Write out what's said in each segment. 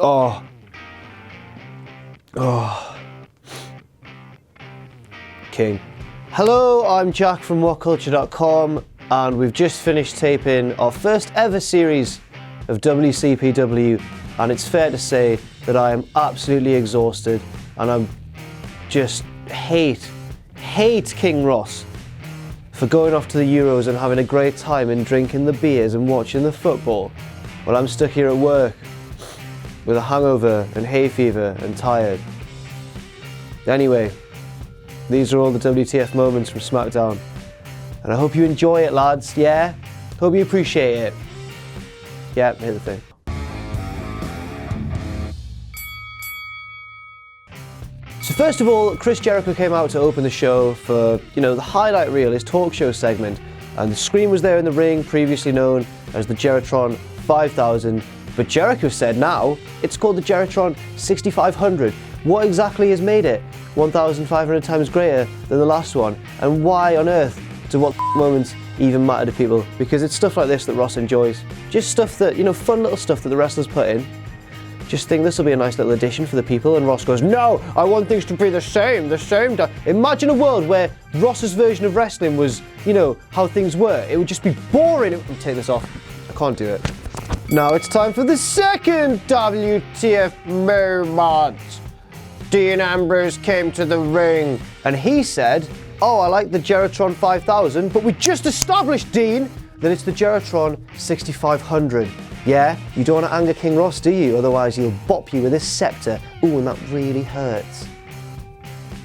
Oh. King. Hello, I'm Jack from WhatCulture.com, and we've just finished taping our first ever series of WCPW, and it's fair to say that I am absolutely exhausted, and I'm just hate King Ross for going off to the Euros and having a great time and drinking the beers and watching the football while I'm stuck here at work with a hangover and hay fever and tired. Anyway, these are all the WTF moments from SmackDown, and I hope you enjoy it, lads, yeah? Hope you appreciate it. Yeah, hit the thing. So first of all, Chris Jericho came out to open the show for, the highlight reel, his talk show segment, and the screen was there in the ring, previously known as the Jeritron 5000, but Jericho said now it's called the Jeritron 6500. What exactly has made it 1,500 times greater than the last one, and why on earth do what moments even matter to people? Because it's stuff like this that Ross enjoys. Just stuff that, fun little stuff that the wrestlers put in. Just think this will be a nice little addition for the people, and Ross goes, no, I want things to be the same. Imagine a world where Ross's version of wrestling was, how things were. It would just be boring. Take this off. I can't do it. Now it's time for the second WTF moment. Dean Ambrose came to the ring, and he said, oh, I like the Jeritron 5000, but we just established, Dean, that it's the Jeritron 6500. Yeah, you don't want to anger King Ross, do you? Otherwise he'll bop you with his scepter. Ooh, and that really hurts.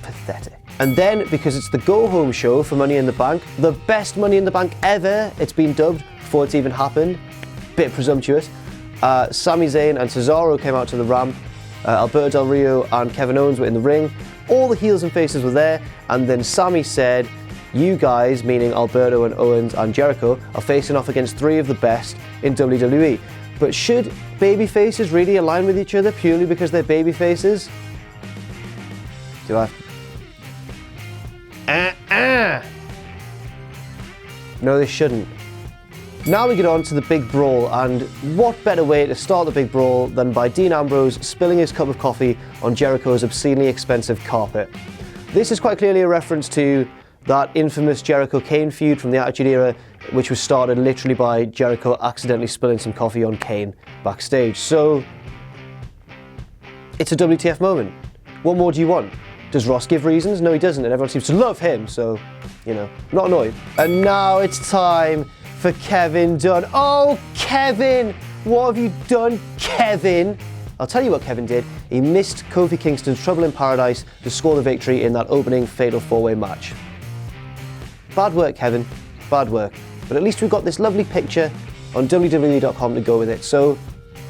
Pathetic. And then, because it's the go-home show for Money in the Bank, the best Money in the Bank ever, it's been dubbed before it's even happened. Bit presumptuous. Sami Zayn and Cesaro came out to the ramp. Alberto Del Rio and Kevin Owens were in the ring. All the heels and faces were there, and then Sami said, you guys, meaning Alberto and Owens and Jericho, are facing off against three of the best in WWE. But should baby faces really align with each other purely because they're baby faces? Do I have... No, they shouldn't. Now we get on to the Big Brawl, and what better way to start the Big Brawl than by Dean Ambrose spilling his cup of coffee on Jericho's obscenely expensive carpet. This is quite clearly a reference to that infamous Jericho-Kane feud from the Attitude Era, which was started literally by Jericho accidentally spilling some coffee on Kane backstage. So, it's a WTF moment. What more do you want? Does Ross give reasons? No, he doesn't, and everyone seems to love him, so, not annoyed. And now it's time for Kevin Dunn. Oh, Kevin! What have you done, Kevin? I'll tell you what Kevin did. He missed Kofi Kingston's Trouble in Paradise to score the victory in that opening Fatal 4-Way match. Bad work, Kevin. Bad work. But at least we've got this lovely picture on WWE.com to go with it, so,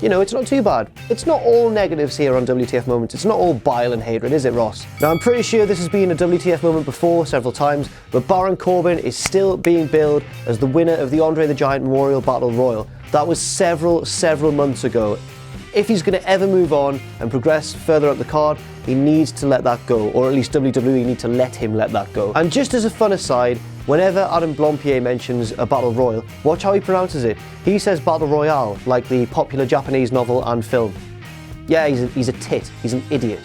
it's not too bad. It's not all negatives here on WTF Moments. It's not all bile and hatred, is it, Ross? Now, I'm pretty sure this has been a WTF moment before, several times, but Baron Corbin is still being billed as the winner of the Andre the Giant Memorial Battle Royal. That was several months ago. If he's going to ever move on and progress further up the card, he needs to let that go, or at least WWE need to let him let that go. And just as a fun aside, whenever Adam Blompier mentions a Battle Royal, watch how he pronounces it. He says Battle Royale, like the popular Japanese novel and film. Yeah, he's a tit. He's an idiot.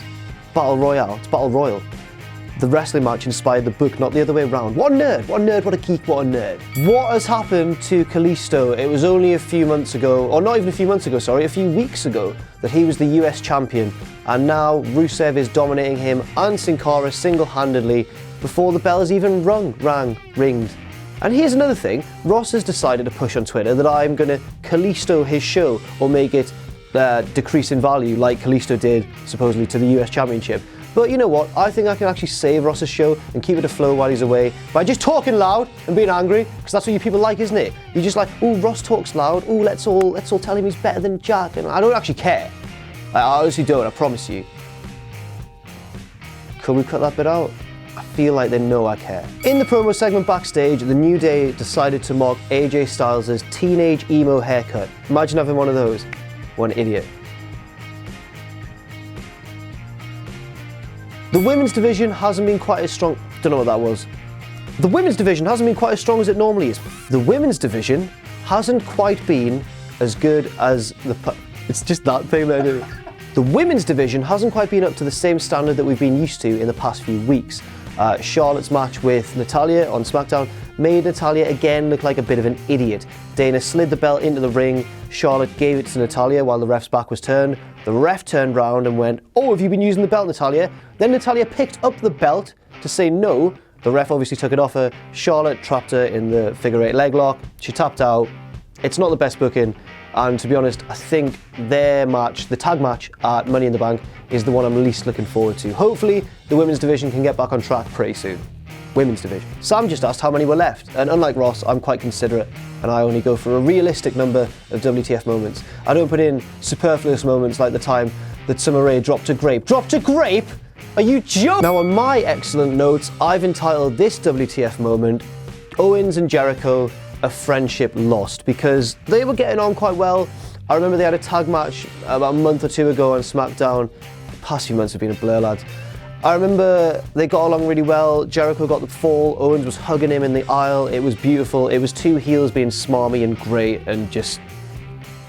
Battle Royale. It's Battle Royal. The wrestling match inspired the book, not the other way around. What a nerd, what a geek, what a nerd. What has happened to Kalisto? It was only a few months ago, or not even a few months ago, sorry, a few weeks ago, that he was the US champion. And now Rusev is dominating him and Sin Cara single-handedly before the bell has even ringed. And here's another thing, Ross has decided to push on Twitter that I'm going to Kalisto his show, or make it decrease in value like Kalisto did supposedly to the US Championship. But you know what, I think I can actually save Ross's show and keep it afloat while he's away by just talking loud and being angry, because that's what you people like, isn't it? You're just like, ooh, Ross talks loud, ooh, let's all tell him he's better than Jack, and I don't actually care. I honestly don't, I promise you. Could we cut that bit out? I feel like they know I care. In the promo segment backstage, the New Day decided to mock AJ Styles' teenage emo haircut. Imagine having one of those. What an idiot. The women's division hasn't been quite as strong. Don't know what that was. The women's division hasn't been quite as strong as it normally is. The women's division hasn't quite been as good as the... It's just that thing that I do. The women's division hasn't quite been up to the same standard that we've been used to in the past few weeks. Charlotte's match with Natalya on SmackDown made Natalya again look like a bit of an idiot. Dana slid the belt into the ring, Charlotte gave it to Natalya while the ref's back was turned. The ref turned round and went, "Oh, have you been using the belt, Natalya?" Then Natalya picked up the belt to say no. The ref obviously took it off her. Charlotte trapped her in the figure 8 leg lock. She tapped out. It's not the best booking, and to be honest, I think their match, the tag match at Money in the Bank, is the one I'm least looking forward to. Hopefully, the women's division can get back on track pretty soon. Women's division. Sam just asked how many were left, and unlike Ross, I'm quite considerate, and I only go for a realistic number of WTF moments. I don't put in superfluous moments like the time that Summer Rae dropped a grape. Dropped a grape? Are you joking? Now, on my excellent notes, I've entitled this WTF moment, Owens and Jericho, a friendship lost, because they were getting on quite well. I remember they had a tag match about a month or two ago on SmackDown. The past few months have been a blur, lads. I remember they got along really well. Jericho got the fall. Owens was hugging him in the aisle. It was beautiful. It was two heels being smarmy and great and just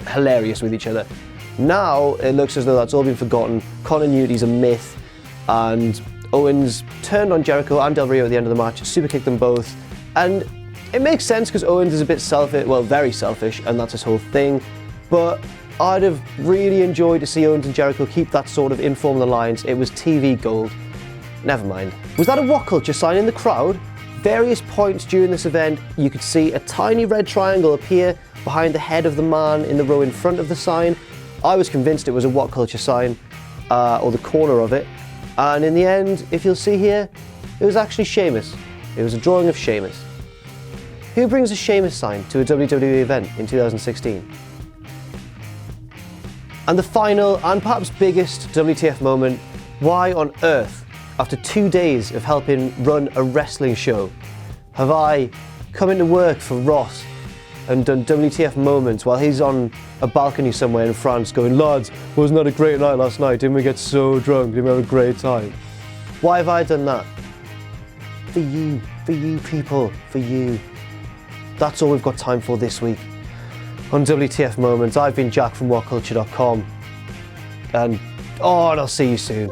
hilarious with each other. Now it looks as though that's all been forgotten. Continuity's a myth, and Owens turned on Jericho and Del Rio at the end of the match, super kicked them both, and it makes sense because Owens is a bit selfish, well, very selfish, and that's his whole thing. But I'd have really enjoyed to see Owens and Jericho keep that sort of informal alliance. It was TV gold. Never mind. Was that a WhatCulture sign in the crowd? Various points during this event, you could see a tiny red triangle appear behind the head of the man in the row in front of the sign. I was convinced it was a WhatCulture sign, or the corner of it. And in the end, if you'll see here, it was actually Sheamus. It was a drawing of Sheamus. Who brings a Sheamus sign to a WWE event in 2016? And the final and perhaps biggest WTF moment, why on earth, after 2 days of helping run a wrestling show, have I come into work for Ross and done WTF moments while he's on a balcony somewhere in France going, "Lads, wasn't that a great night last night? Didn't we get so drunk? Didn't we have a great time?" Why have I done that? For you people, for you. That's all we've got time for this week on WTF Moments. I've been Jack from WhatCulture.com, and I'll see you soon.